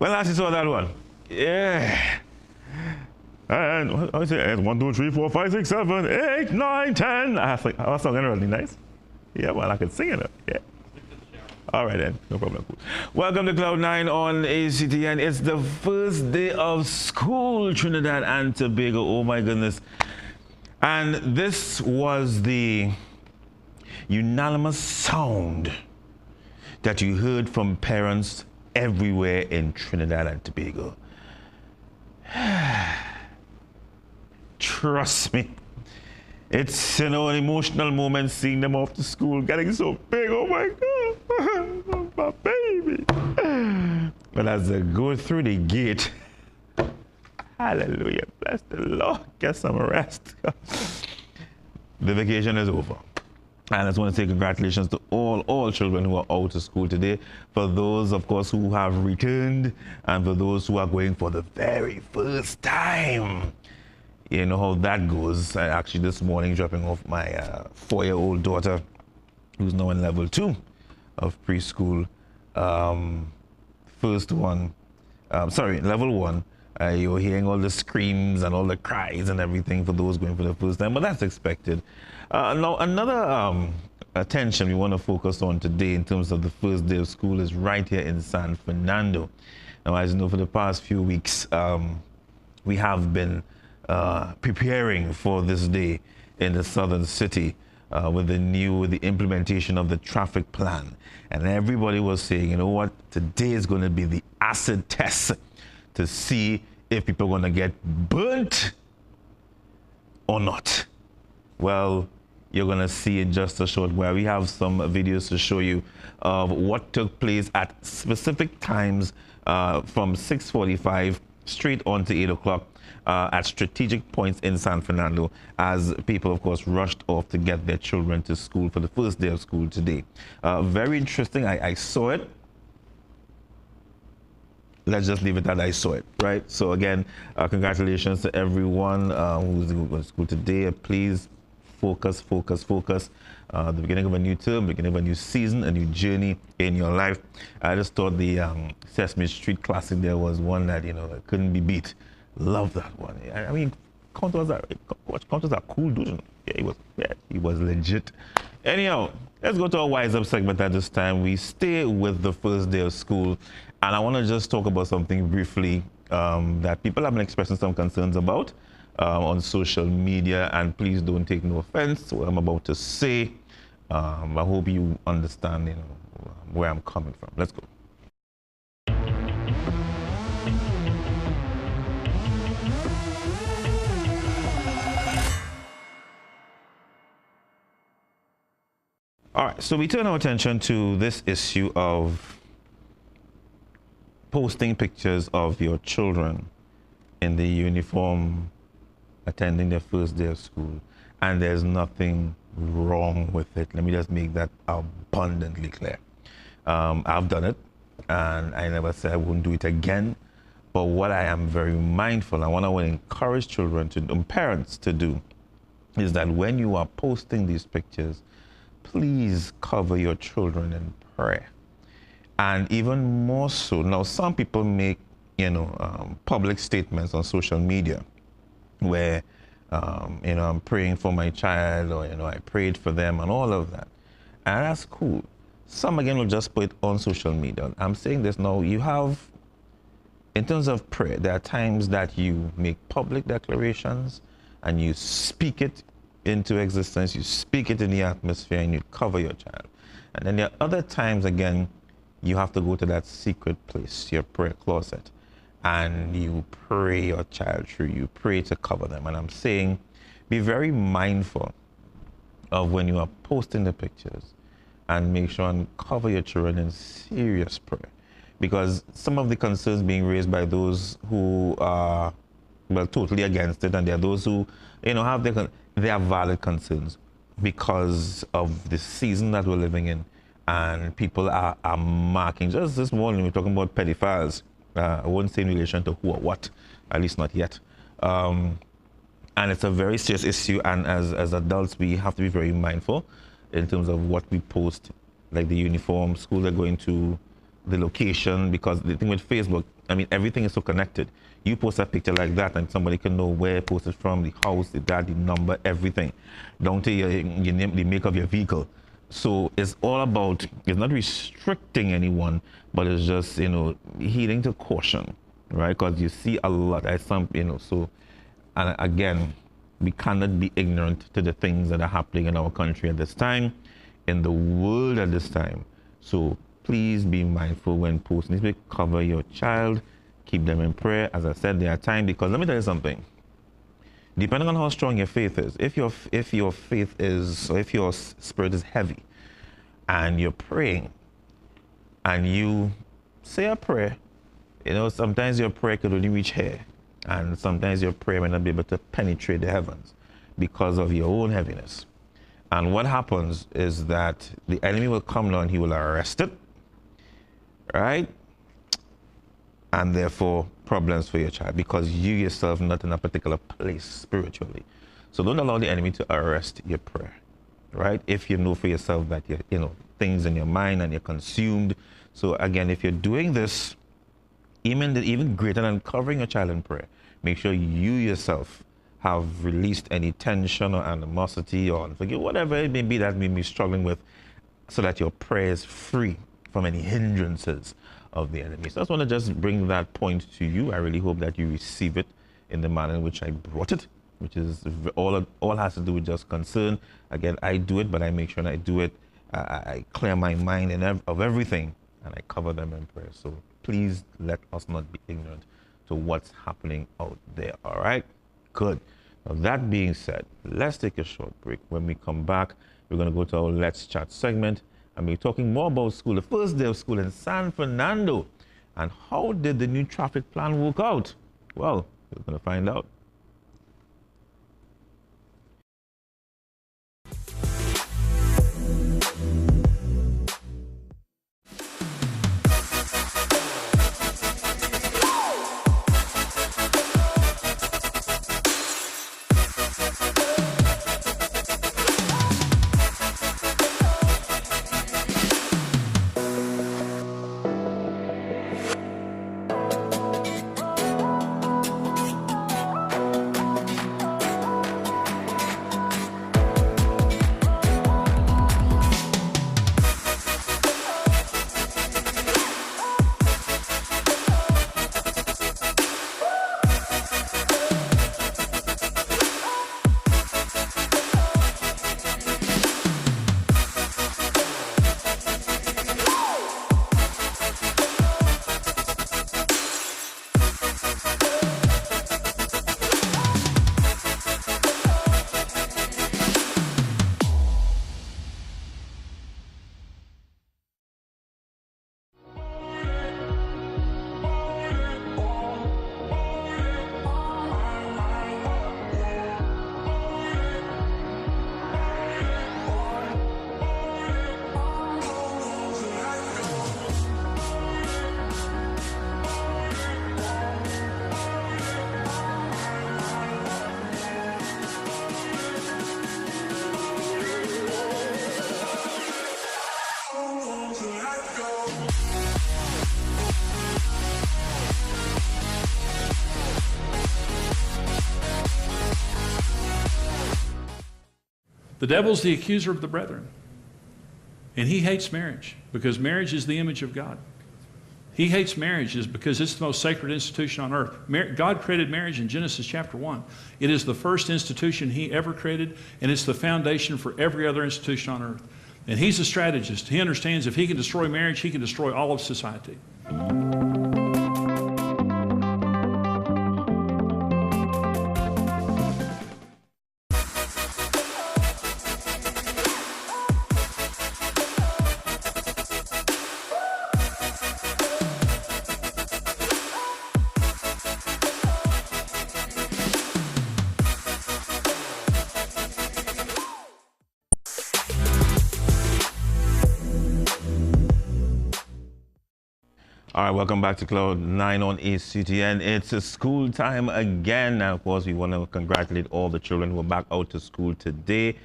When last you saw that one? Yeah. And I say 1, 2, 3, 4, 5, 6, 7, 8, 9, 10. I was like, I was singing really nice. Yeah, well, I could sing it. Yeah. All right then, no problem. Welcome to Cloud 9 on ACTN. It's the first day of school, Trinidad and Tobago. Oh my goodness. And this was the unanimous sound that you heard from parents everywhere in Trinidad and Tobago. Trust me, it's an emotional moment seeing them off to school, getting so big. Oh my God, my baby. But as they go through the gate, hallelujah, bless the Lord, get some rest. The vacation is over. And I just want to say congratulations to all children who are out of school today. For those, of course, who have returned, and for those who are going for the very first time. You know how that goes. I actually this morning dropping off my 4-year-old daughter, who's now in level 2 of preschool. Level 1. You're hearing all the screams and all the cries and everything for those going for the first time, but that's expected. Now, another attention we want to focus on today in terms of the first day of school is right here in San Fernando. Now, as you know, for the past few weeks, we have been preparing for this day in the southern city with the implementation of the traffic plan. And everybody was saying, you know what, today is going to be the acid test to see if people are going to get burnt or not. Well, you're going to see in just a short while. We have some videos to show you of what took place at specific times from 6:45 straight on to 8 o'clock at strategic points in San Fernando as people, of course, rushed off to get their children to school for the first day of school today. Very interesting. I saw it. Let's just leave it at I saw it, right? So again, congratulations to everyone who's going to school today. Please focus. The beginning of a new term, beginning of a new season, a new journey in your life. I just thought the Sesame Street classic there was one that, you know, couldn't be beat. Love that one. I mean, Counters are cool, dude. Yeah, he was legit. Anyhow, let's go to our Wise Up segment at this time. We stay with the first day of school, and I want to just talk about something briefly that people have been expressing some concerns about on social media, and please don't take no offense to what I'm about to say. I hope you understand, you know, where I'm coming from. Let's go. All right, so we turn our attention to this issue of posting pictures of your children in the uniform attending their first day of school, and there's nothing wrong with it. Let me just make that abundantly clear. I've done it, and I never said I wouldn't do it again, but what I am very mindful, and what I want to encourage children to do, and parents to do, is that when you are posting these pictures, please cover your children in prayer. And even more so, now some people make, you know, public statements on social media where, you know, I'm praying for my child, or, you know, I prayed for them and all of that. And that's cool. Some, again, will just put it on social media. I'm saying this now, you have, in terms of prayer, there are times that you make public declarations and you speak it into existence, you speak it in the atmosphere, and you cover your child. And then there are other times, again, you have to go to that secret place, your prayer closet, and you pray your child through. You pray to cover them. And I'm saying, be very mindful of when you are posting the pictures, and make sure and cover your children in serious prayer. Because some of the concerns being raised by those who are, well, totally against it, and there are those who, have their valid concerns because of the season that we're living in, and people are marking. Just this morning, we're talking about pedophiles. I won't say in relation to who or what, at least not yet. And it's a very serious issue, and as adults, we have to be very mindful in terms of what we post, like the uniform, school they're going to, the location, because the thing with Facebook, I mean, everything is so connected. You post a picture like that and somebody can know where it posted from, the house, the dad, the number, everything, down to your name, the make of your vehicle. So it's all about, it's not restricting anyone, but it's just, heeding to caution, right? Because you see a lot, so, and again, we cannot be ignorant to the things that are happening in our country at this time, in the world at this time. So please be mindful when posting. Cover your child, keep them in prayer. As I said, there are times, because let me tell you something. Depending on how strong your faith is, if your faith is, or if your spirit is heavy, and you're praying, and you say a prayer, sometimes your prayer could only reach here, and sometimes your prayer may not be able to penetrate the heavens because of your own heaviness. And what happens is that the enemy will come down, he will arrest it, right? And therefore, problems for your child, because you yourself not in a particular place spiritually. So don't allow the enemy to arrest your prayer, right? If you know for yourself that things in your mind and you're consumed. So again, if you're doing this, even greater than covering your child in prayer, make sure you yourself have released any tension or animosity or unforgiveness, whatever it may be that may be struggling with, so that your prayer is free from any hindrances of the enemy. So I just want to just bring that point to you. I really hope that you receive it in the manner in which I brought it, which is all has to do with just concern. Again, I do it, but I make sure and I do it. I clear my mind of everything, and I cover them in prayer. So please let us not be ignorant to what's happening out there. All right? Good. Now, that being said, let's take a short break. When we come back, we're going to go to our Let's Chat segment, and we're talking more about school, the first day of school in San Fernando. And how did the new traffic plan work out? Well, we're going to find out. The devil's the accuser of the brethren. And he hates marriage because marriage is the image of God. He hates marriage is because it's the most sacred institution on earth. God created marriage in Genesis chapter 1. It is the first institution he ever created, and it's the foundation for every other institution on earth. And he's a strategist. He understands if he can destroy marriage, he can destroy all of society. All right, welcome back to Cloud 9 on ACTN. It's a school time again. And of course, we want to congratulate all the children who are back out to school today.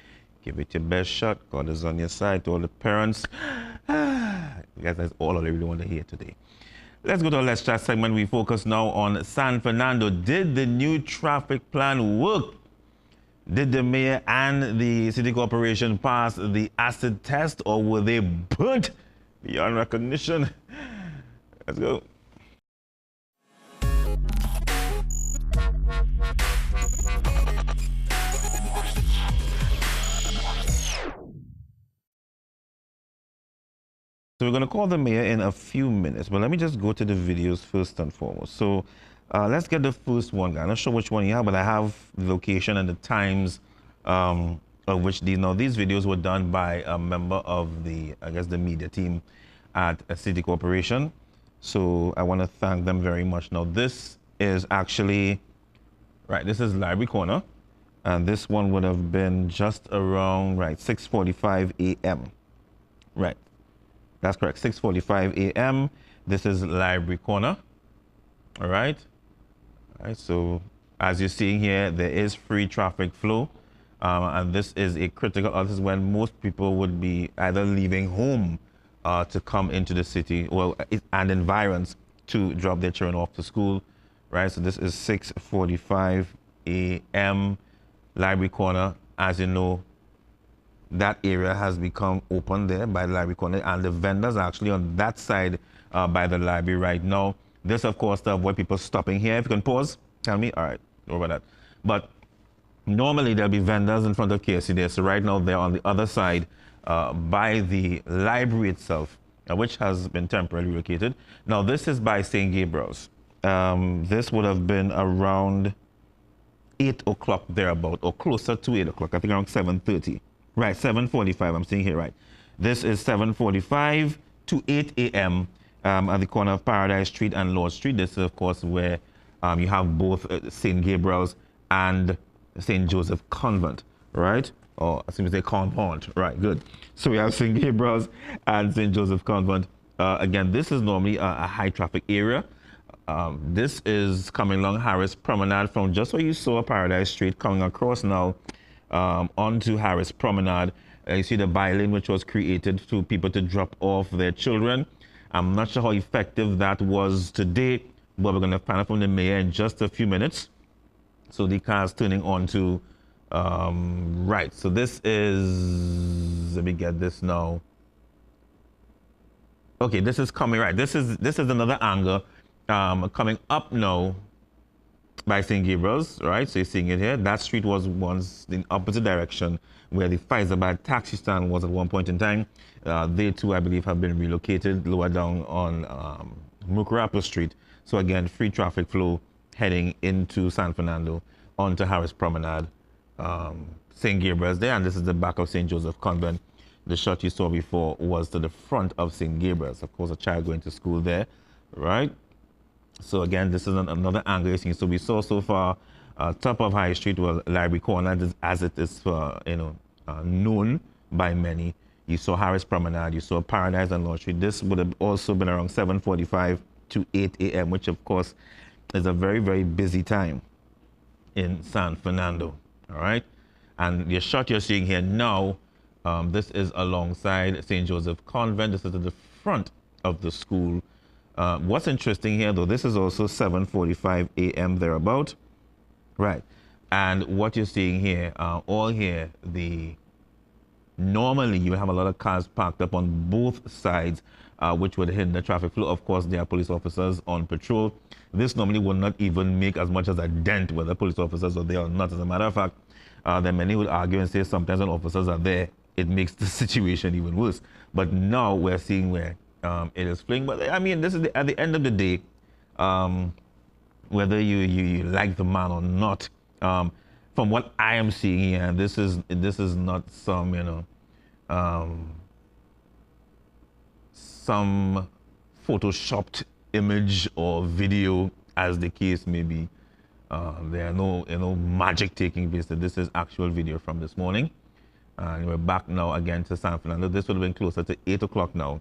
Give it your best shot. God is on your side. To all the parents. Guys, that's all I really want to hear today. Let's go to our Let's Chat segment. We focus now on San Fernando. Did the new traffic plan work? Did the mayor and the city corporation pass the acid test, or were they burnt beyond recognition? Let's go. So we're going to call the mayor in a few minutes, but let me just go to the videos first and foremost. So let's get the first one. I'm not sure which one you have, but I have the location and the times of which these. Now, these videos were done by a member of the, I guess, the media team at a city corporation. So I want to thank them very much. Now, this is actually, right, this is Library Corner. And this one would have been just around, right, 6:45 a.m. Right, that's correct, 6:45 a.m. This is Library Corner. All right. All right, so as you're seeing here, there is free traffic flow. And this is a critical, this is when most people would be either leaving home to come into the city, well, and environs to drop their children off to school, right? So this is 6:45 a.m. Library Corner. As you know, that area has become open there by the Library Corner, and the vendors are actually on that side by the library right now. This, of course, to avoid people stopping here. If you can pause, tell me. All right, over that. But normally there'll be vendors in front of KFC there. So right now they're on the other side by the library itself, which has been temporarily relocated. Now, this is by St. Gabriel's. This would have been around 8 o'clock thereabout, or closer to 8 o'clock. I think around 7:30. Right, 7:45, I'm seeing here, right. This is 7:45 to 8 a.m. At the corner of Paradise Street and Lord Street. This is, of course, where you have both St. Gabriel's and St. Joseph Convent, right? Or I seem to say Convent, right, good. So we have St. Gabriel's and St. Joseph Convent. Again, this is normally a high traffic area. This is coming along Harris Promenade from just where you saw Paradise Street, coming across now onto Harris Promenade. You see the by-lane which was created for people to drop off their children. I'm not sure how effective that was today, but we're going to find out from the mayor in just a few minutes. So the car's turning on to, right, so this is, let me get this now. Okay, this is coming, right, this is another angle coming up now by St. Gabriel's, right? So you're seeing it here. That street was once in opposite direction where the Pfizerback taxi stand was at one point in time. They too, I believe, have been relocated lower down on Mucurapo Street. So again, free traffic flow heading into San Fernando onto Harris Promenade, St. Gabriel's there, and this is the back of St. Joseph Convent. The shot you saw before was to the front of St. Gabriel's. Of course, a child going to school there, right? So again, this is another angle you're seeing. So we saw so far top of High Street, well, Library Corner, as it is known by many. You saw Harris Promenade, you saw Paradise and Lord Street. This would have also been around 7:45 to 8 a.m., which of course is a very, very busy time in San Fernando, all right? And the shot you're seeing here now, this is alongside St. Joseph Convent. This is at the front of the school. What's interesting here, though, this is also 7:45 a.m. thereabout, right? And what you're seeing here, all here, normally you have a lot of cars parked up on both sides, which would hinder the traffic flow. Of course, there are police officers on patrol. This normally will not even make as much as a dent whether police officers are there or not. As a matter of fact, there are many who would argue and say sometimes when officers are there, it makes the situation even worse. But now we're seeing where it is fleeing. But I mean, this is at the end of the day, whether you like the man or not, from what I am seeing here, this is not some some photoshopped image or video, as the case may be. There are no magic taking place. This is actual video from this morning. And we're back now again to San Fernando. This would have been closer to 8 o'clock now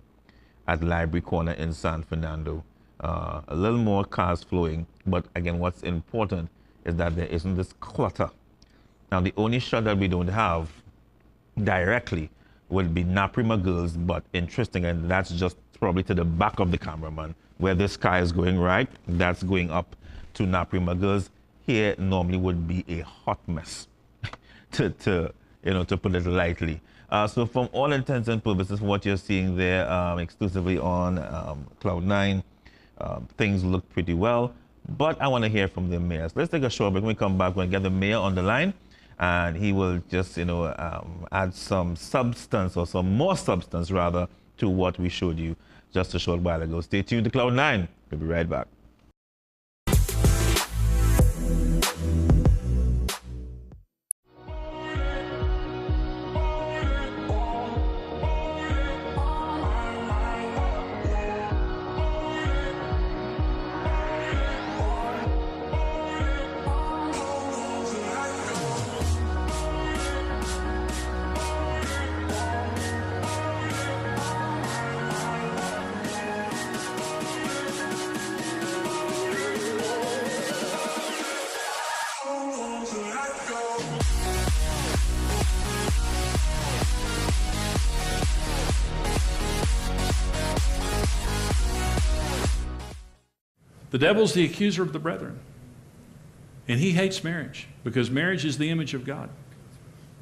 at Library Corner in San Fernando. A little more cars flowing, but again, what's important is that there isn't this clutter. Now, the only shot that we don't have directly would be Naprima Girls, but interesting, and that's just probably to the back of the cameraman, where this car is going right, that's going up to Naprima Girls. Here normally would be a hot mess, to put it lightly. So from all intents and purposes, what you're seeing there exclusively on Cloud9, things look pretty well, but I want to hear from the mayor. So let's take a short break. When we come back, we're going to get the mayor on the line, and he will just, add some substance, or some more substance rather, to what we showed you just a short while ago. Stay tuned to Cloud9. We'll be right back. The devil's the accuser of the brethren. And he hates marriage because marriage is the image of God.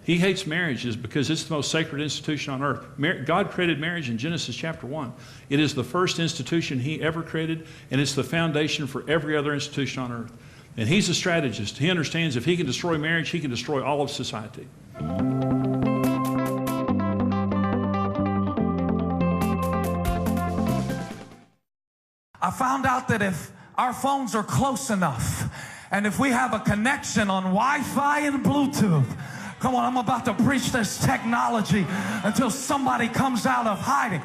He hates marriage because it's the most sacred institution on earth. God created marriage in Genesis chapter 1. It is the first institution he ever created, and it's the foundation for every other institution on earth. And he's a strategist. He understands if he can destroy marriage, he can destroy all of society. I found out that if our phones are close enough, and if we have a connection on Wi-Fi and Bluetooth, come on, I'm about to preach this technology until somebody comes out of hiding.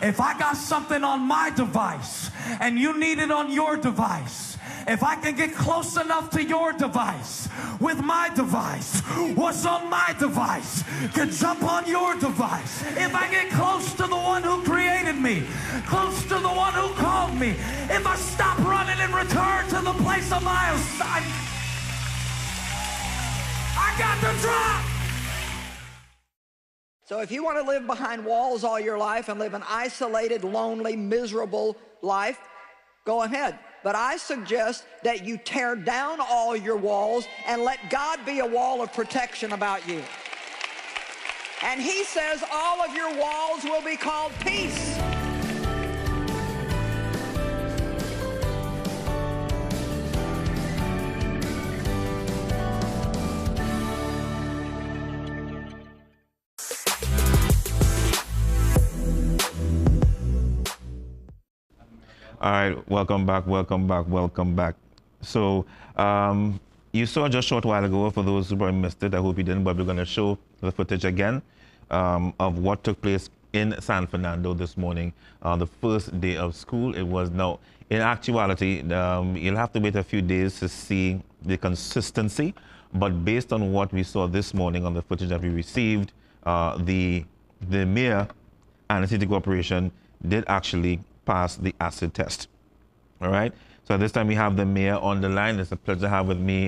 If I got something on my device and you need it on your device, if I can get close enough to your device with my device, what's on my device can jump on your device. If I get close to the one who created me, close to the one who called me, if I stop running and return to the place of my assignment, I got the drop. So if you want to live behind walls all your life and live an isolated, lonely, miserable life, go ahead. But I suggest that you tear down all your walls and let God be a wall of protection about you. And he says all of your walls will be called peace. All right, welcome back. So you saw just a short while ago, for those who probably missed it, I hope you didn't, but we're going to show the footage again of what took place in San Fernando this morning, the first day of school. It was now, in actuality, you'll have to wait a few days to see the consistency, but based on what we saw this morning on the footage that we received, the mayor and the city corporation did actually pass the acid test. All right. So at this time we have the mayor on the line. It's a pleasure to have with me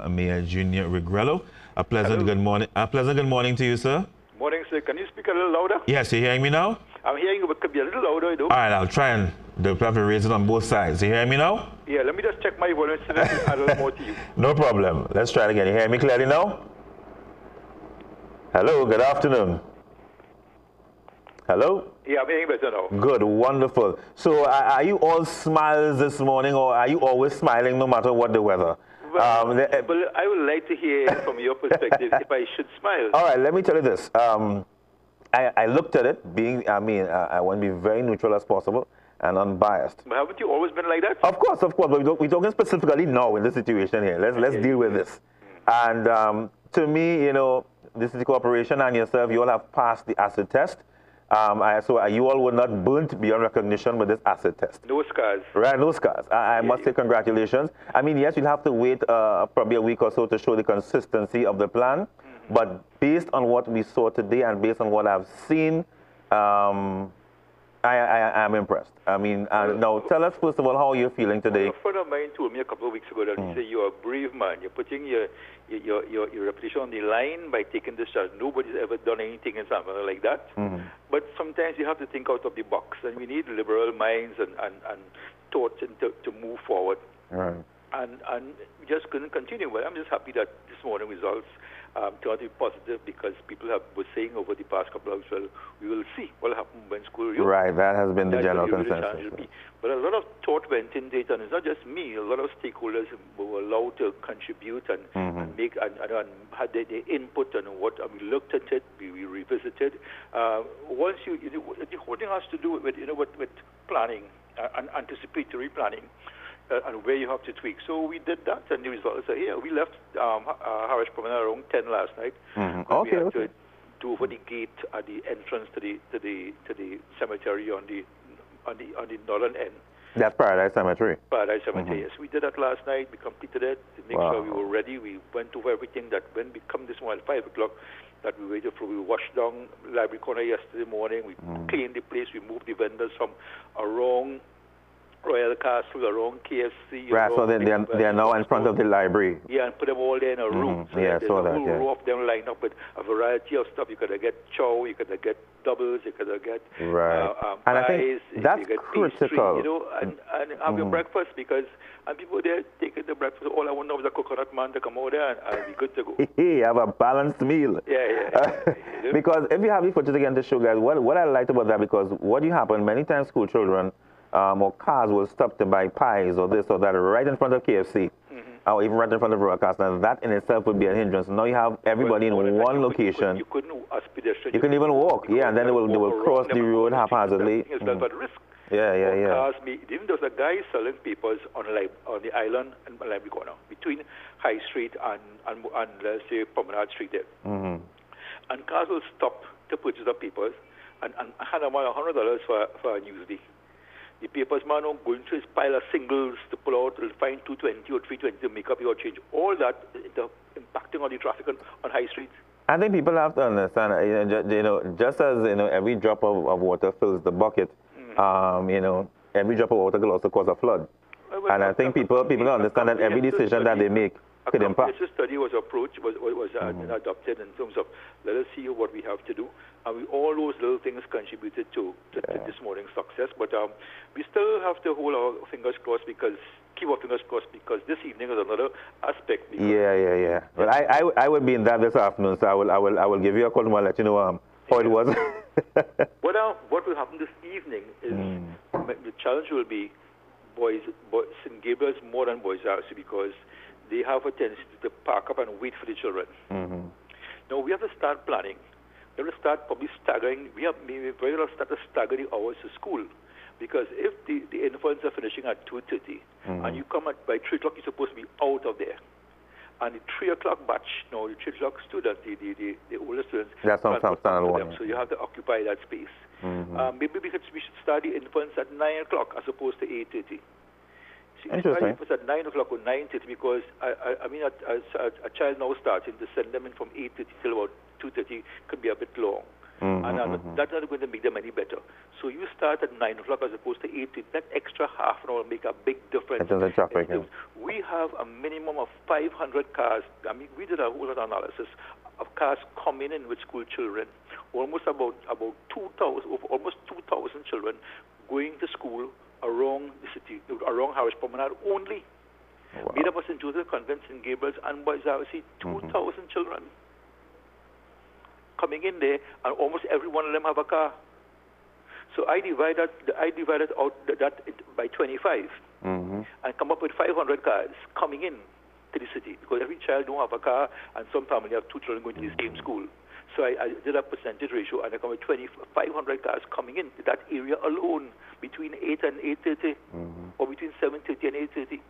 Mayor Junior Regrello. A pleasant good morning. A pleasant good morning to you, sir. Morning, sir. Can you speak a little louder? Yes, you're hearing me now? I'm hearing you, but could be a little louder, though. All right, I'll try and have to raise it on both sides. You hearing me now? Yeah, let me just check my volume so that I add a little more to you. No problem. Let's try it again. You hear me clearly now? Hello, good afternoon. Hello? Yeah, I'm hearing better now. Good, wonderful. So are you all smiles this morning, or are you always smiling no matter what the weather? Well, I would like to hear from your perspective if I should smile. All right, let me tell you this. I looked at it I want to be very neutral as possible and unbiased. But haven't you always been like that? Of course, but we're talking specifically now in this situation here. Let's deal with this. And to me, the city corporation and yourself, you all have passed the acid test. So you all were not burnt beyond recognition with this acid test. No scars. Right, no scars. I must say congratulations. I mean, yes, you'll have to wait probably a week or so to show the consistency of the plan. But based on what we saw today and based on what I've seen, I am impressed. I mean, now tell us first of all how you're feeling today. A friend of mine told me a couple of weeks ago that he said, you're a brave man. You're putting your reputation on the line by taking this charge. Nobody's ever done anything in something like that. But sometimes you have to think out of the box, and we need liberal minds and thoughts to move forward. Right. And we just couldn't continue. But I'm just happy that this morning results turned out to be positive, because people were saying over the past couple of weeks, well, we will see what will happen when school reopens. Right, that has been the general consensus. But a lot of thought went into it, and it's not just me. A lot of stakeholders were allowed to contribute and make and had their input on what. And we looked at it, we revisited. Once the whole thing has to do with planning and anticipatory planning. And where you have to tweak. So we did that, and the results are here. We left Harris Promenade around 10 last night. We had to do over the gate at the entrance to the cemetery on the northern end. That's Paradise Cemetery. Paradise Cemetery, yes. We did that last night. We completed it to make sure we were ready. We went over everything that when we come this morning at 5 o'clock, that we waited for. We washed down Library Corner yesterday morning. We cleaned the place. We moved the vendors from around Royal Castle, around KFC. Right, so they are now in front of the library. Yeah, and put them all there in a room. So yeah, I saw that. There's a whole row of them lined up with a variety of stuff. You could get chow, you could get doubles, you could get and I think that's critical. Pastry, and have your breakfast, because and people there taking the breakfast. All I want now is a coconut man to come out there and be good to go. Have a balanced meal. Yeah. Because if you have the footage again to show guys, what I liked about that, because what happened, many times school children or cars will stop to buy pies or this or that right in front of KFC, or even right in front of Royal Castle, and that in itself would be a hindrance. Now you have everybody in one location. You couldn't, as pedestrians, you can even walk, and then they will cross the road haphazardly. It's done at risk. Yeah. Cars, even there's a guy selling papers on the island and Library Corner, between High Street and let's say Promenade Street there. And cars will stop to purchase the papers and hand them $100 for a newsday. The papers man going through his pile of singles to pull out, will find 220 or 320 to make up your change. All that impacting on the traffic on High Street. I think people have to understand, just as every drop of water fills the bucket, every drop of water will also cause a flood. And I think people understand that every decision that they make could impact. This study was adopted in terms of, let us see what we have to do. And all those little things contributed to this morning's success. But we still have to hold our fingers crossed, keep our fingers crossed, because this evening is another aspect. Yeah. Well, I will be in that this afternoon, so I will give you a call and I'll let you know how it was. What will happen this evening is the challenge will be St. Gabriel's more than Boys House, because they have a tendency to park up and wait for the children. Now we have to start planning. We have to start probably staggering. We very well start to stagger the hours to school, because if the infants are finishing at 2:30 and you come by 3 o'clock, you're supposed to be out of there. And the 3 o'clock batch, the 3 o'clock students, the older students, that's on standard one. So you have to occupy that space. Maybe we should start the infants at 9 o'clock as opposed to 8:30. Interesting. It was at 9 o'clock or 9:30, because a child now starting to send them in from 8:30 till about 2:30 could be a bit long. That's not going to make them any better. So you start at 9 o'clock as opposed to 8:30. That extra half an hour will make a big difference. We have a minimum of 500 cars. I mean, we did a whole lot of analysis of cars coming in with school children. Almost about 2,000 children going to school around the city, around Harris Promenade only. Made up of St. Joseph Convent, St. Gabriel's, and Boys House, 2,000 children coming in there, and almost every one of them have a car. So I divided out that by 25, and come up with 500 cars coming in to the city, because every child don't have a car, and some family have 2 children going to the same school. So I did a percentage ratio, and I come with 2,500 cars coming in that area alone between 8 and 8:30, or between 7:30 and 8:30.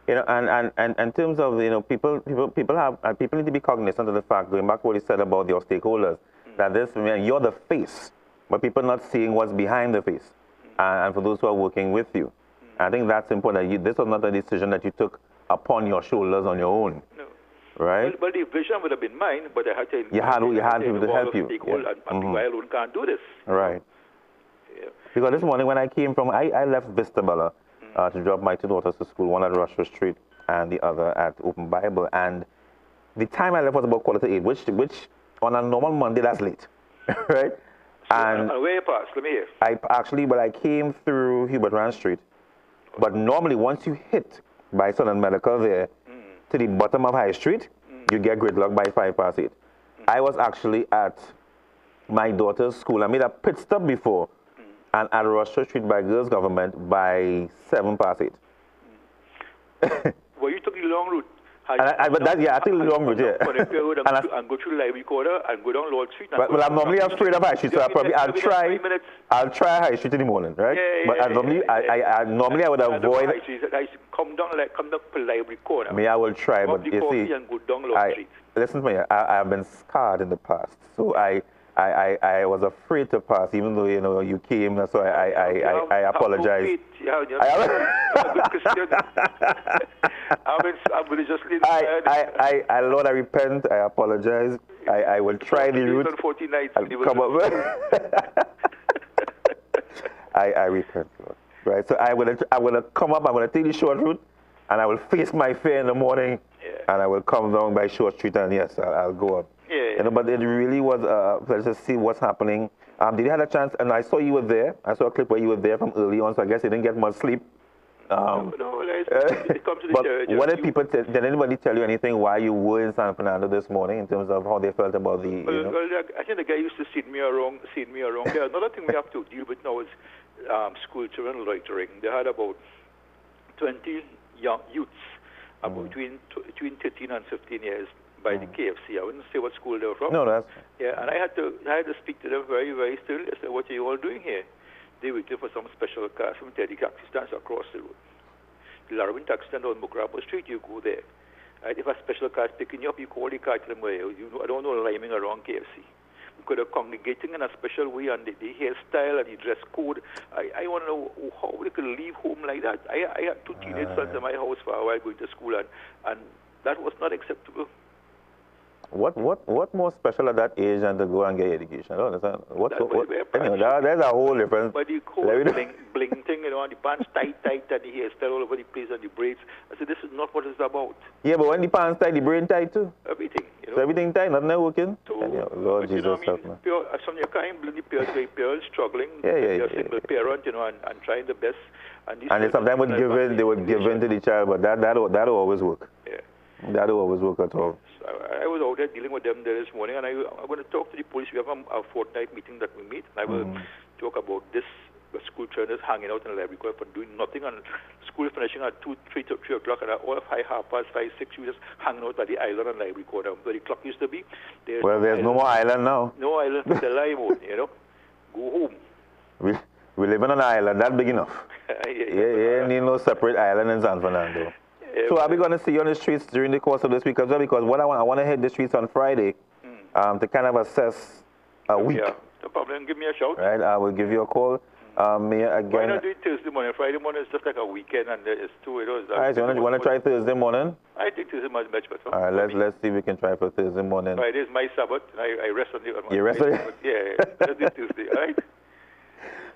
You know, and in terms of, you know, people need to be cognizant of the fact, going back to what you said about your stakeholders, that this, I mean, you're the face, but people not seeing what's behind the face, and for those who are working with you. I think that's important. This was not a decision that you took upon your shoulders on your own. No. Right? Well, the vision would have been mine, but I had to. You had people to help you. Yeah. And I alone can't do this. Right. Yeah. Because this morning when I came from, I left Vista Bella to drop my two daughters to school, one at Rushford Street and the other at Open Bible. And the time I left was about 7:45, which on a normal Monday, that's late. Right? So, and where you passed? Let me hear. I came through Hubert Rand Street. But normally, once you hit by Southern Medical there to the bottom of High Street, you get gridlock by 8:05. I was actually at my daughter's school. I made a pit stop before, and at Rushford Street by Girls Government by 7:08. Well, you took the long route. I took the long route, yeah. And go through the Library Quarter and go down Lord Street. Well, I'm normally afraid of High Street, so I'll try High Street in the morning, right? I normally I would avoid. I come down Library Quarter. I will try, but you see, and go down Lord Street. Listen to me. I have been scarred in the past, so I was afraid to pass, even though you know you came. So I apologize. Lord, I repent. I apologize. I will try the route. 40 nights. Come up. I repent, Lord. Right. So I will come up. I'm going to take the short route, and I will face my fear in the morning, and I will come down by Short Street, and yes, I'll go up. You know, but it really was let's just see what's happening. Did you have a chance? And I saw you were there. I saw a clip where you were there from early on, so I guess you didn't get much sleep. No, it comes to the church. What did people did anybody tell you anything why you were in San Fernando this morning in terms of how they felt about the? Well, I think the guy used to see me around. There. Another thing we have to deal with now is school children loitering. They had about 20 young youths, between 13 and 15 years. By the KFC. I wouldn't say what school they were from. No, that's... Yeah, and I had to speak to them very, very sternly. I said, what are you all doing here? They waited for some special car from Teddy taxi stands across the road. The Larabin taxi stand on Mukrabo Street, you go there. Right? If a special car is picking you up, you call the car to them, I don't know, liming around KFC. Because they're congregating in a special way, and the hairstyle and the dress code. I want to know how they could leave home like that. I had two teenage sons in my house for a while going to school, and that was not acceptable. What more special at that age than to go and get education? I don't understand. There's a whole difference. But the whole bling thing, you know, and the pants tight, and the hairstyle all over the place, and the braids. I said, this is not what it's about. Yeah, but when the pants tight, the brain tight too. Everything. You know? So everything tight, nothing working. Lord Jesus, help me. Some of your kind, the parents struggling. Yeah. Single parent, you know, and trying the best. And they sometimes would give in to the child, but that'll always work. Yeah. That'll always work at all. I was out there dealing with them there this morning, and I'm going to talk to the police. We have a fortnight meeting that we meet, and I will talk about this. The school children hanging out in the library for doing nothing, and school finishing at 3 o'clock, and all 5:30, 6, you just hanging out by the island and library quarter where the clock used to be. There's no more island now. No island for the live mode, you know. Go home. We live on an island, that's big enough. Yeah, need no separate island in San Fernando. So are we going to see you on the streets during the course of this week as well? Because what I want to hit the streets on Friday to kind of assess a week. Yeah, no problem. Give me a shout. Right, I will give you a call. Again. Why not do it Thursday morning? Friday morning is just like a weekend, and it's 2 hours. All right, so you want to try Thursday morning? I think Thursday much better. All right, let's see if we can try for Thursday morning. Friday is my Sabbath. I rest on the. You rest on it? Yeah, let's do Tuesday. All right.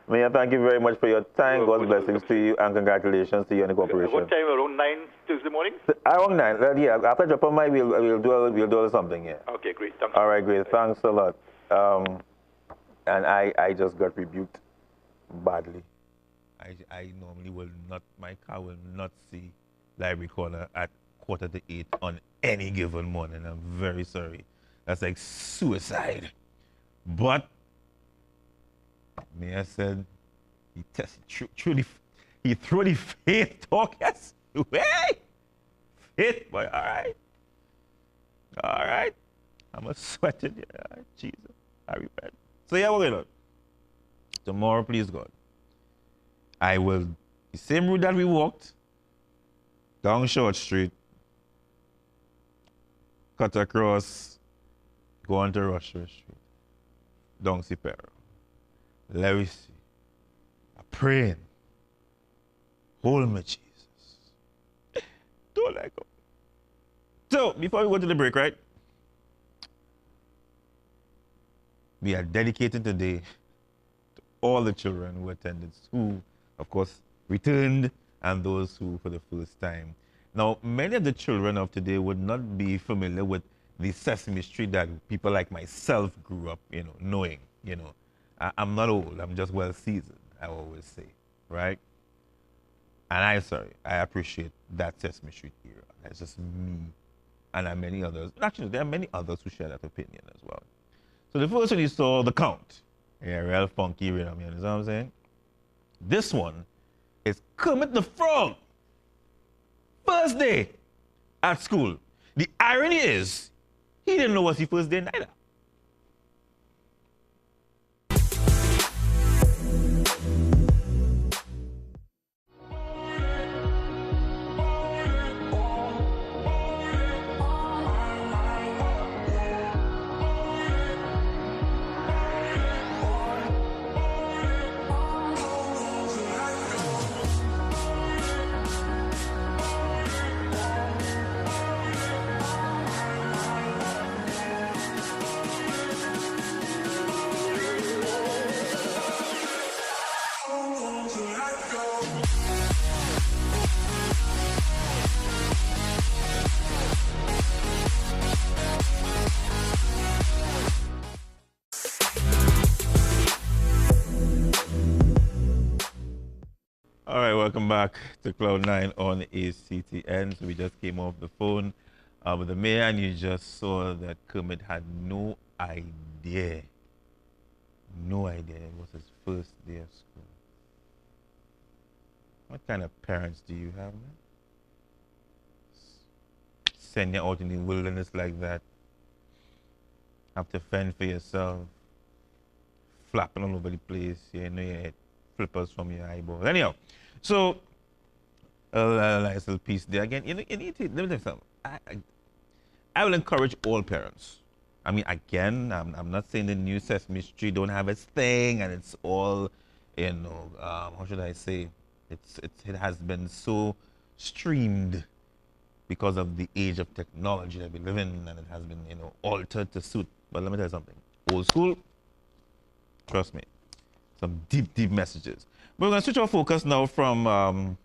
Mayor, thank you very much for your time. God's blessings to you and congratulations to you and the corporation. What time? Around 9 Tuesday morning? Around 9. Yeah, after drop of mine, we'll do something. Yeah. Okay, great. Thanks. All right, great. Thanks a lot. And I just got rebuked badly. I normally will not. My car will not see library corner at 7:45 on any given morning. I'm very sorry. That's like suicide. But Mayor said he threw the faith talk way. Faith, boy, all right. I'm a sweating. Yeah, Jesus. I repent. So yeah, we're going on. Tomorrow, please God, I will, the same route that we walked, down Short Street, cut across, go on to Russia Street, down Sipero. Let me see. I'm praying. Hold me, Jesus. Don't let go. So, before we go to the break, right? We are dedicated today to all the children who attended school, of course, returned, and those who for the first time. Now, many of the children of today would not be familiar with the Sesame Street that people like myself grew up, knowing. I'm not old. I'm just well seasoned, I always say, right? And I appreciate that Sesame Street era. That's just me. And there are many others. Actually, there are many others who share that opinion as well. So the first one you saw, The Count. Yeah, real funky rhythm, you understand what I'm saying? This one is Kermit the Frog. First day at school. The irony is, he didn't know it was his first day neither. All right, welcome back to Cloud9 on ACTN. So we just came off the phone with the mayor, and you just saw that Kermit had no idea. No idea. It was his first day of school. What kind of parents do you have, man? Send you out in the wilderness like that. Have to fend for yourself. Flapping all over the place. You know you had flippers from your eyeballs. Anyhow, so a nice little piece there. Again, you need to, let me tell you something. I will encourage all parents. I mean, again, I'm not saying the new Sesame Street don't have its thing and it's all, how should I say? It has been so streamed because of the age of technology that we live in, and it has been, altered to suit. But let me tell you something. Old school, trust me, some deep, deep messages. But we're going to switch our focus now from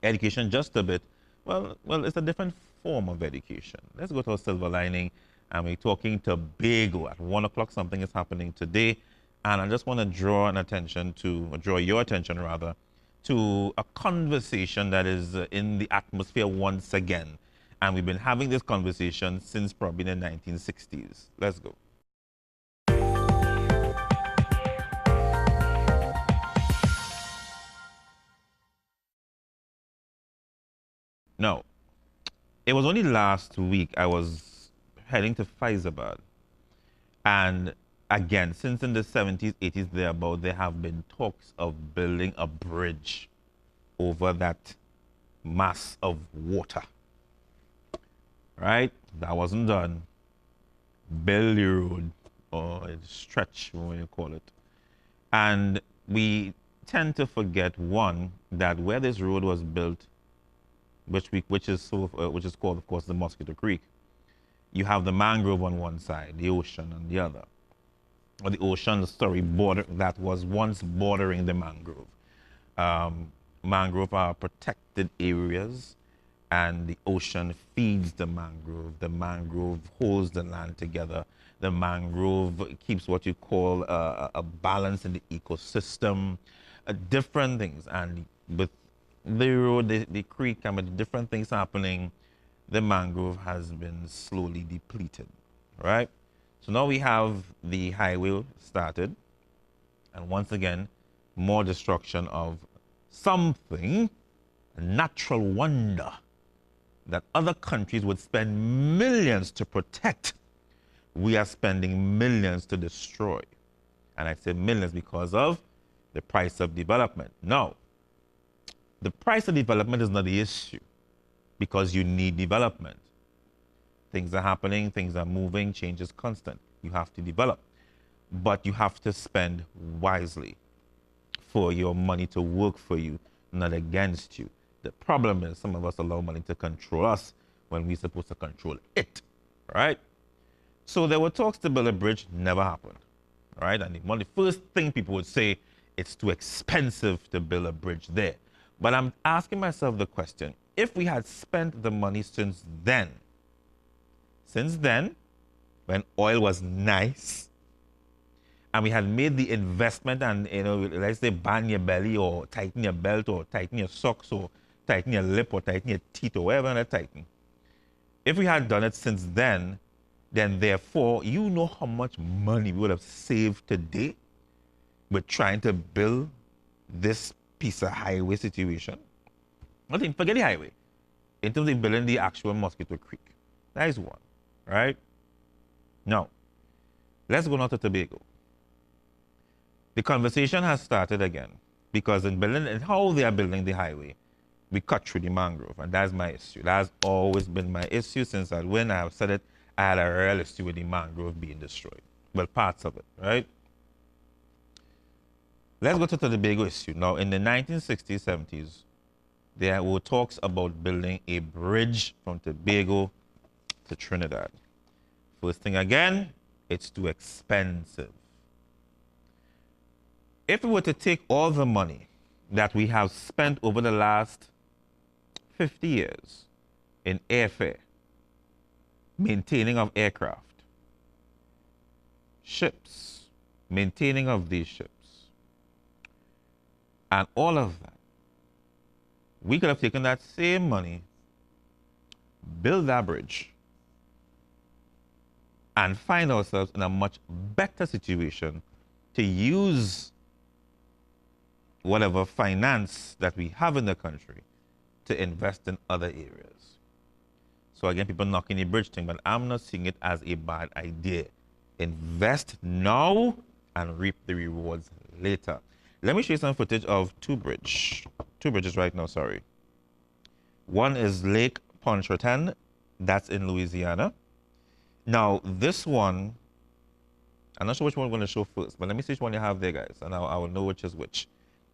education just a bit. Well, it's a different form of education. Let's go to a silver lining, and we're talking to Bago. At 1 o'clock, something is happening today, and I just want to draw your attention rather, to a conversation that is in the atmosphere once again. And we've been having this conversation since probably the 1960s. Let's go. Now, it was only last week I was heading to Faizabad. And again, since in the 70s, 80s, thereabout, there have been talks of building a bridge over that mass of water. Right? That wasn't done. Build the road, or stretch, what you call it. And we tend to forget, one, that where this road was built, which is called, of course, the Mosquito Creek, you have the mangrove on one side, the ocean on the other. Or the ocean, border that was once bordering the mangrove. Mangrove are protected areas, and the ocean feeds the mangrove. The mangrove holds the land together. The mangrove keeps what you call a balance in the ecosystem, different things. And with the road, the creek, and with different things happening, the mangrove has been slowly depleted, right? So now we have the highway started, and once again, more destruction of something, a natural wonder that other countries would spend millions to protect. we are spending millions to destroy. And I say millions because of the price of development. No, the price of development is not the issue because you need development. Things are happening, things are moving, change is constant. You have to develop. But you have to spend wisely for your money to work for you, not against you. The problem is some of us allow money to control us when we're supposed to control it, right? So there were talks to build a bridge, never happened, right? And the first thing people would say, it's too expensive to build a bridge there. But I'm asking myself the question, if we had spent the money since then, when oil was nice, and we had made the investment and, let's say ban your belly or tighten your belt or tighten your socks or tighten your lip or tighten your teeth or whatever you tighten. If we had done it since then therefore, you know how much money we would have saved today with trying to build this piece of highway situation. Nothing, forget the highway. In terms of building the actual Mosquito Creek. That is one, right? Now, let's go now to Tobago. The conversation has started again because in building and how they are building the highway, we cut through the mangrove, and that's my issue. That has always been my issue since when I have said it, I had a real issue with the mangrove being destroyed. Well, parts of it, right? Let's go to the Tobago issue. Now, in the 1960s, 70s, there were talks about building a bridge from Tobago to Trinidad. First thing again, it's too expensive. If we were to take all the money that we have spent over the last 50 years in airfare, maintaining of aircraft, ships, maintaining of these ships, and all of that, we could have taken that same money, build that bridge, and find ourselves in a much better situation to use whatever finance that we have in the country to invest in other areas. So again, people knocking the bridge thing, but I'm not seeing it as a bad idea. Invest now and reap the rewards later. Let me show you some footage of two bridges right now, sorry. One is Lake Pontchartrain, that's in Louisiana. Now, this one, I'm not sure which one I'm going to show first, but let me see which one you have there, guys, and I will know which is which.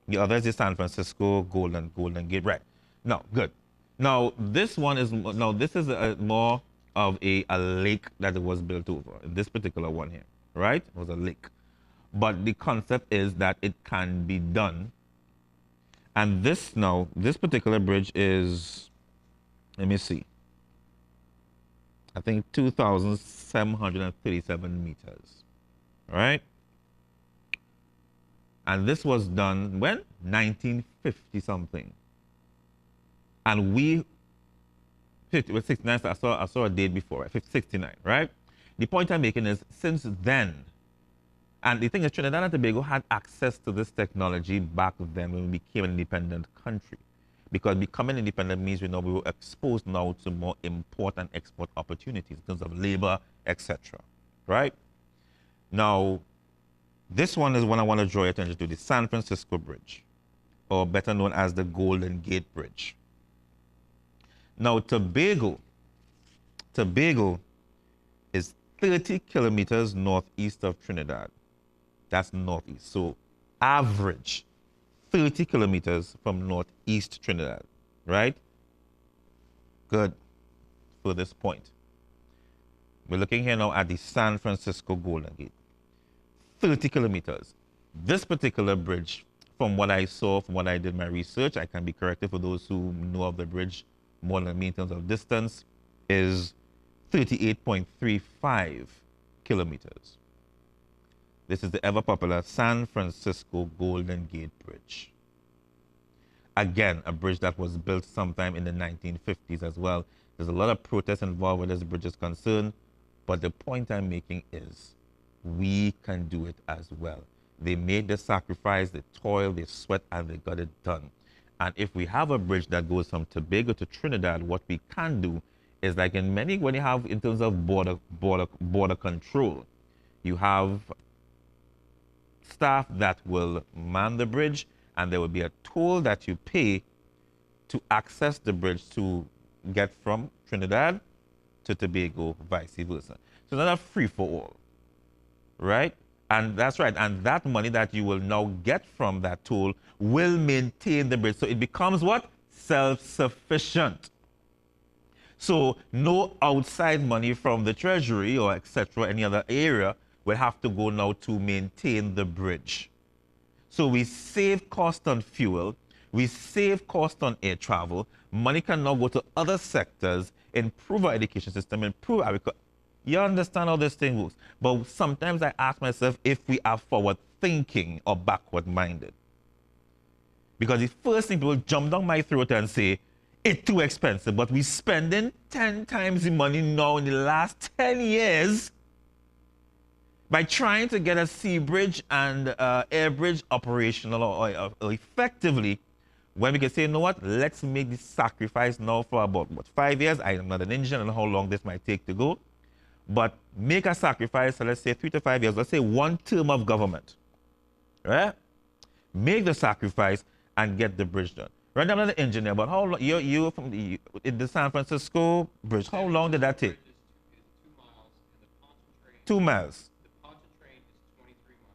The other is the San Francisco Golden Gate, right? No, good. Now, this one is, this is more of a lake that it was built over. This particular one here, right? It was a lake. But the concept is that it can be done. And this particular bridge is, let me see, I think 2,737 meters, right? And this was done when? 1950 something. And we, 69, so I saw a date before, right? 69, right? The point I'm making is since then, and the thing is Trinidad and Tobago had access to this technology back then when we became an independent country. Because becoming independent means we were exposed now to more import and export opportunities in terms of labor, etc. Right? Now, this one is one I want to draw your attention to, the San Francisco Bridge, or better known as the Golden Gate Bridge. Now, Tobago is 30 kilometers northeast of Trinidad. That's northeast. So, average 30 kilometers from northeast Trinidad, right? Good for this point. We're looking here now at the San Francisco Golden Gate. 30 kilometers. This particular bridge, from what I saw, from what I did my research, I can be corrected for those who know of the bridge more than me in terms of distance, is 38.35 kilometers. This is the ever-popular San Francisco Golden Gate Bridge. Again, a bridge that was built sometime in the 1950s as well. There's a lot of protests involved where this bridge is concerned, but the point I'm making is we can do it as well. They made the sacrifice, the toil, the sweat, and they got it done. And if we have a bridge that goes from Tobago to Trinidad, what we can do is like in many, when you have in terms of border control, you have staff that will man the bridge, and there will be a toll that you pay to access the bridge to get from Trinidad to Tobago, vice versa. So not a free for all, right? And that's right. And that money that you will now get from that toll will maintain the bridge. So it becomes what? Self-sufficient. So no outside money from the treasury or etc., any other area, will have to go now to maintain the bridge. So we save cost on fuel, we save cost on air travel, money can now go to other sectors, improve our education system, improve our... You understand how this thing works. But sometimes I ask myself if we are forward thinking or backward minded. Because the first thing people jump down my throat and say, it's too expensive, but we're spending 10 times the money now in the last 10 years by trying to get a sea bridge and air bridge operational or effectively, when we can say, you know what, let's make this sacrifice now for about, 5 years. I am not an engineer, I don't know how long this might take to go, but make a sacrifice, so let's say 3 to 5 years, let's say 1 term of government, right? Make the sacrifice and get the bridge done. Right, I'm not an engineer, but how long, you from in the San Francisco bridge, how long did that take? 2 miles.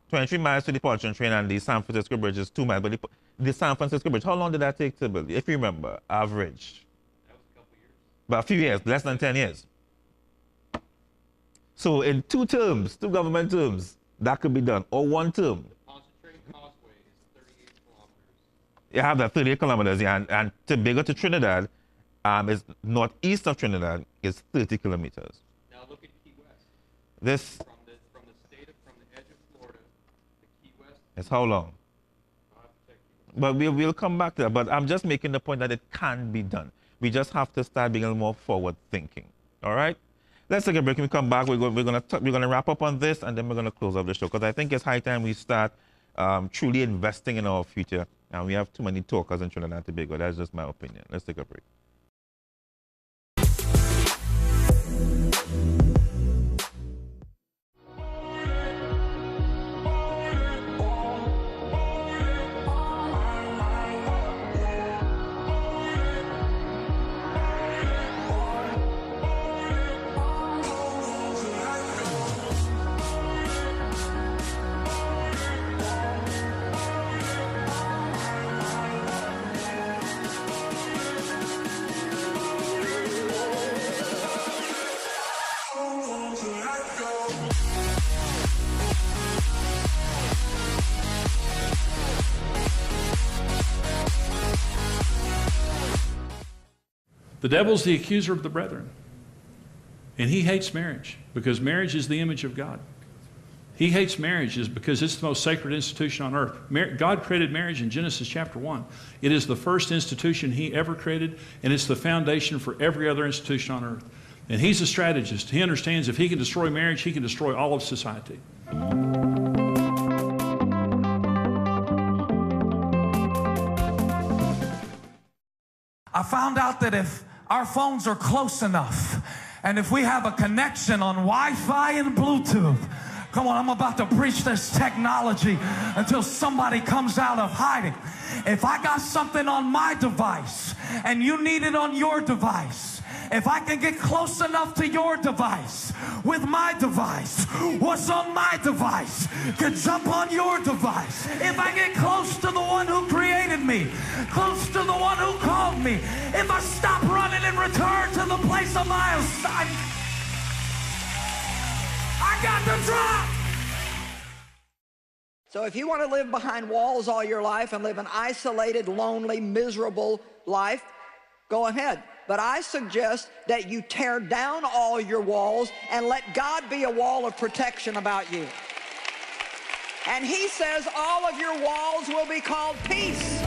23 miles to the Pontoon train, and the San Francisco bridge is 2 miles. But the San Francisco bridge, how long did that take to build? If you remember, average. That was a couple years. About a few years, less than 10 years. So in 2 terms, 2 government terms, that could be done, or 1 term. The Pontoon train causeway is 38 kilometers. You have that 38 kilometers, yeah, and Tobago to Trinidad, is northeast of Trinidad, is 30 kilometers. Now look at Key West. This From the edge of Florida to Key West. is how long? I'll have to check Key West. But we'll come back to that. But I'm just making the point that it can be done. We just have to start being a little more forward thinking. All right? Let's take a break. When we come back, we're going to wrap up on this, and then we're going to close off the show, because I think it's high time we start truly investing in our future. And we have too many talkers in Trinidad and Tobago. That's just my opinion. Let's take a break. The devil's the accuser of the brethren. And he hates marriage because marriage is the image of God. He hates marriage because it's the most sacred institution on earth. God created marriage in Genesis chapter 1. It is the first institution he ever created, and it's the foundation for every other institution on earth. And he's a strategist. He understands if he can destroy marriage, he can destroy all of society. I found out that if our phones are close enough, and if we have a connection on Wi-Fi and Bluetooth, come on, I'm about to preach this technology until somebody comes out of hiding. If I got something on my device and you need it on your device, if I can get close enough to your device with my device, what's on my device can jump on your device. If I get close to the one who created me, close to the one who called me, if I stop running and return to the place of my assignment, I got the drop. So if you want to live behind walls all your life and live an isolated, lonely, miserable life, go ahead. But I suggest that you tear down all your walls and let God be a wall of protection about you. And he says all of your walls will be called peace.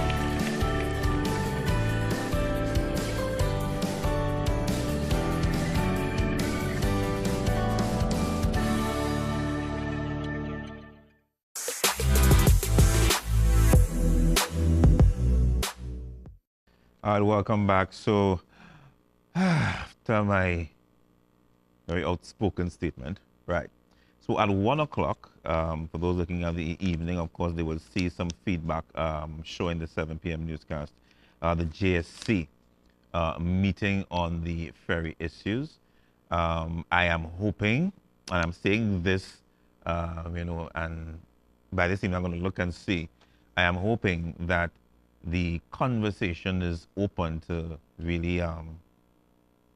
All right, welcome back. So to my very outspoken statement, right? So at 1 o'clock, for those looking at the evening, of course, they will see some feedback showing the 7 p.m. newscast, the JSC meeting on the ferry issues. I am hoping, and I'm saying this, and by this evening I'm going to look and see. I am hoping that the conversation is open to really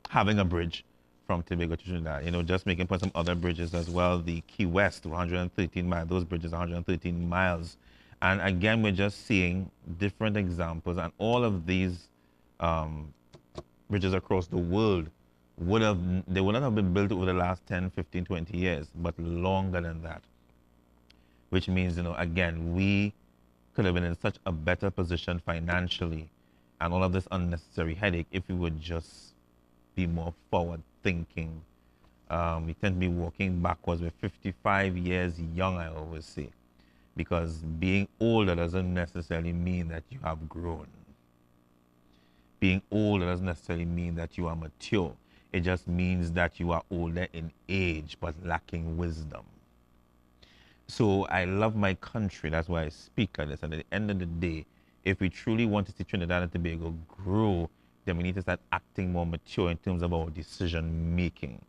having a bridge from Tobago to Trinidad. Just making point some other bridges as well. The Key West, 113 miles, those bridges, 113 miles. And again, we're just seeing different examples, and all of these bridges across the world they would not have been built over the last 10, 15, 20 years, but longer than that. Which means, again, we could have been in such a better position financially and all of this unnecessary headache if we would just be more forward thinking. We tend to be walking backwards. We're 55 years young, I always say, because being older doesn't necessarily mean that you have grown. Being older doesn't necessarily mean that you are mature. It just means that you are older in age but lacking wisdom. So I love my country. That's why I speak on this. And at the end of the day, if we truly want to see Trinidad and Tobago grow, then we need to start acting more mature in terms of our decision making.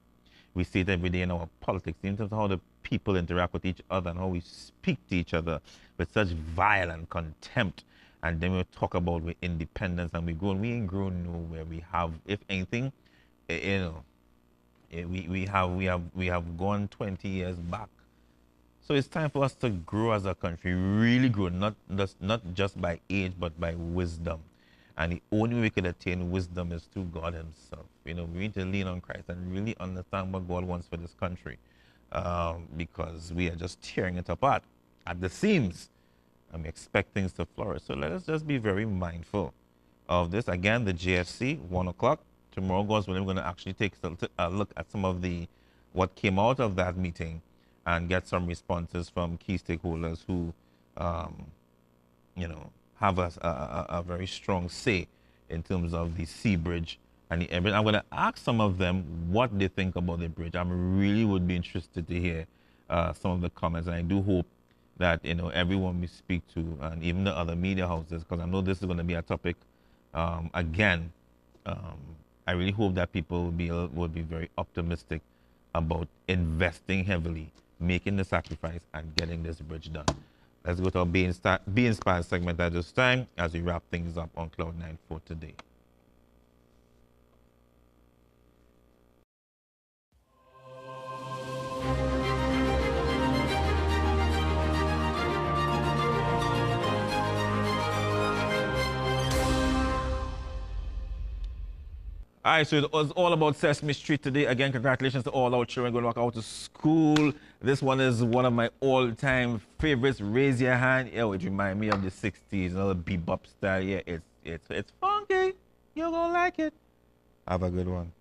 We see it every day in our politics, in terms of how the people interact with each other and how we speak to each other with such violent contempt. And then we talk about with independence and we ain't grown nowhere. We have, if anything, we have gone 20 years back. So it's time for us to grow as a country, really grow, not just by age, but by wisdom. And the only way we can attain wisdom is through God himself. We need to lean on Christ and really understand what God wants for this country, because we are just tearing it apart at the seams, and we expect things to flourish. So let us just be very mindful of this. Again, the JFC, 1 o'clock. Tomorrow, God's willing, we're going to actually take a look at some of what came out of that meeting and get some responses from key stakeholders who, have a very strong say in terms of the sea bridge and the air bridge. I'm going to ask some of them what they think about the bridge. I really would be interested to hear some of the comments, and I do hope that everyone we speak to, and even the other media houses, because I know this is going to be a topic again. I really hope that people will be very optimistic about investing heavily, making the sacrifice, and getting this bridge done. Let's go to our Be Inspired segment at this time as we wrap things up on Cloud9 for today. All right, so it was all about Sesame Street today. Again, congratulations to all our children going back out to school. This one is one of my all-time favorites. Raise your hand. Yo, it reminds me of the 60s, another bebop style. Yeah, it's funky. You're gonna like it. Have a good one.